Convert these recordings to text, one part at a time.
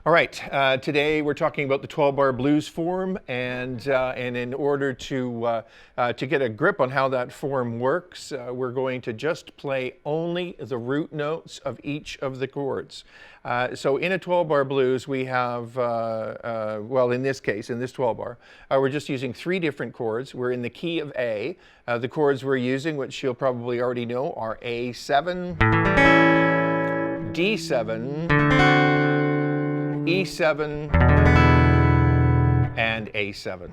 All right, today we're talking about the 12-bar blues form, and in order to get a grip on how that form works, we're going to just play only the root notes of each of the chords. So in a 12-bar blues, we have, well, in this case, in this 12-bar, we're just using 3 different chords. We're in the key of A. The chords we're using, which you'll probably already know, are A7, D7, E7, and A7.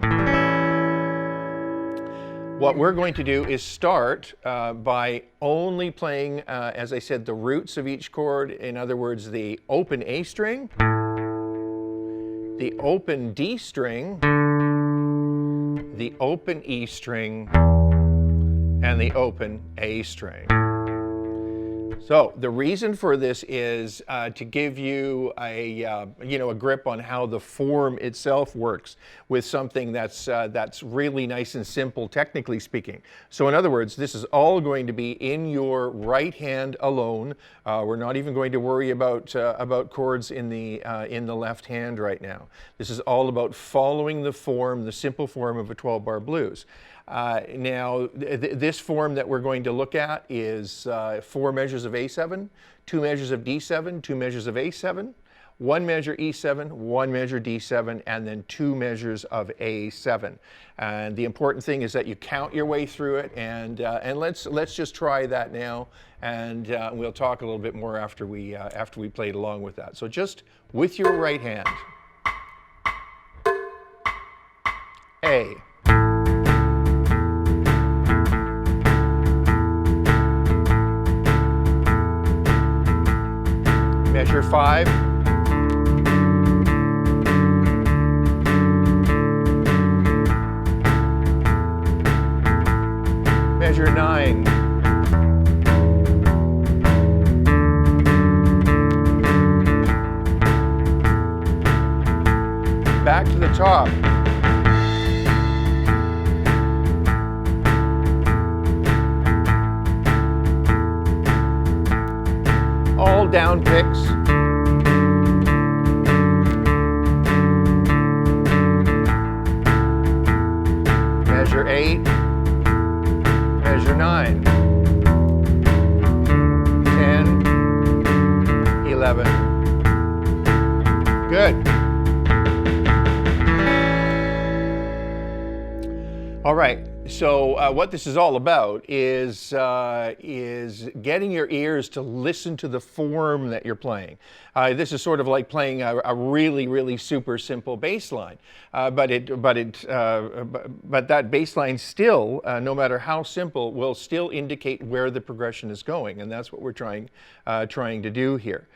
What we're going to do is start by only playing, as I said, the roots of each chord. In other words, the open A string, the open D string, the open E string, and the open A string. So the reason for this is to give you a grip on how the form itself works with something that's really nice and simple, technically speaking. So in other words, this is all going to be in your right hand alone. We're not even going to worry about chords in the left hand right now. This is all about following the form, the simple form of a 12-bar blues. Now, this form that we're going to look at is 4 measures of A7, 2 measures of D7, 2 measures of A7, 1 measure E7, 1 measure D7, and then 2 measures of A7. And the important thing is that you count your way through it, and let's just try that now, and we'll talk a little bit more after we played along with that. So just with your right hand, A. Measure 5, measure 9, back to the top, all down picks. Measure 8, measure 9, 10, 11. Good. All right. So what this is all about is getting your ears to listen to the form that you're playing. This is sort of like playing a really, really super simple bass line, but that bass line still, no matter how simple, will still indicate where the progression is going, and that's what we're trying to do here.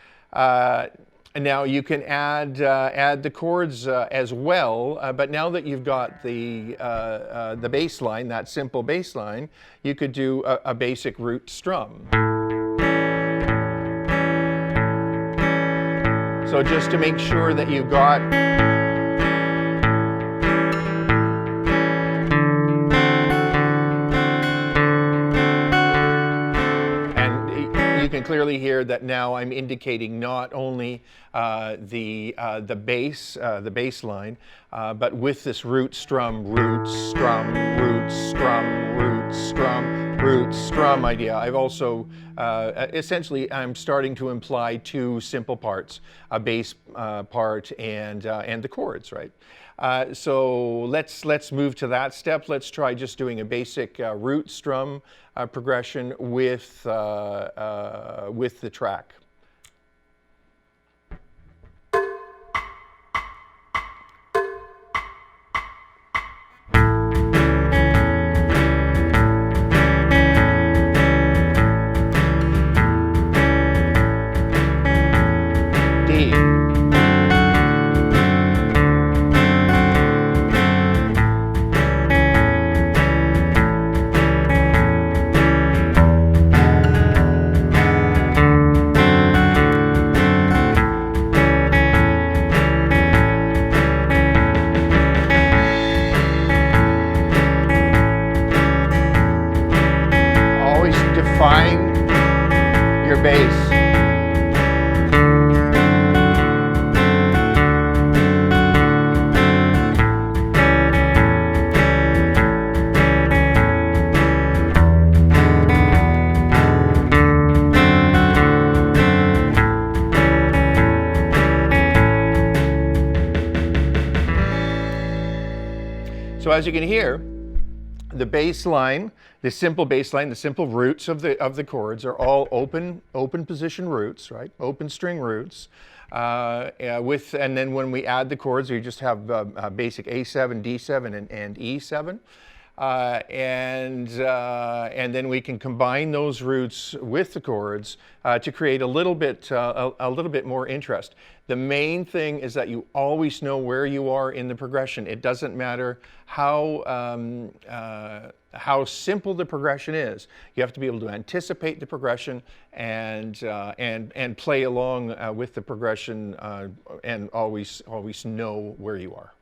And now you can add the chords as well, but now that you've got the bass line, that simple bass line, you could do a basic root strum. So just to make sure that you've got you can clearly hear that now I'm indicating not only the bass line, but with this root strum, root strum, root strum, root strum, root strum idea. I've also essentially I'm starting to imply 2 simple parts, a bass part and the chords, right? So let's move to that step. Let's try just doing a basic root strum progression with the track. D. So as you can hear, the bass line, the simple bass line, the simple roots of the chords are all open position roots, right? Open string roots. And then when we add the chords, we just have basic A7, D7, and E7. And then we can combine those roots with the chords to create a little bit more interest. The main thing is that you always know where you are in the progression. It doesn't matter how simple the progression is. You have to be able to anticipate the progression and play along with the progression and always know where you are.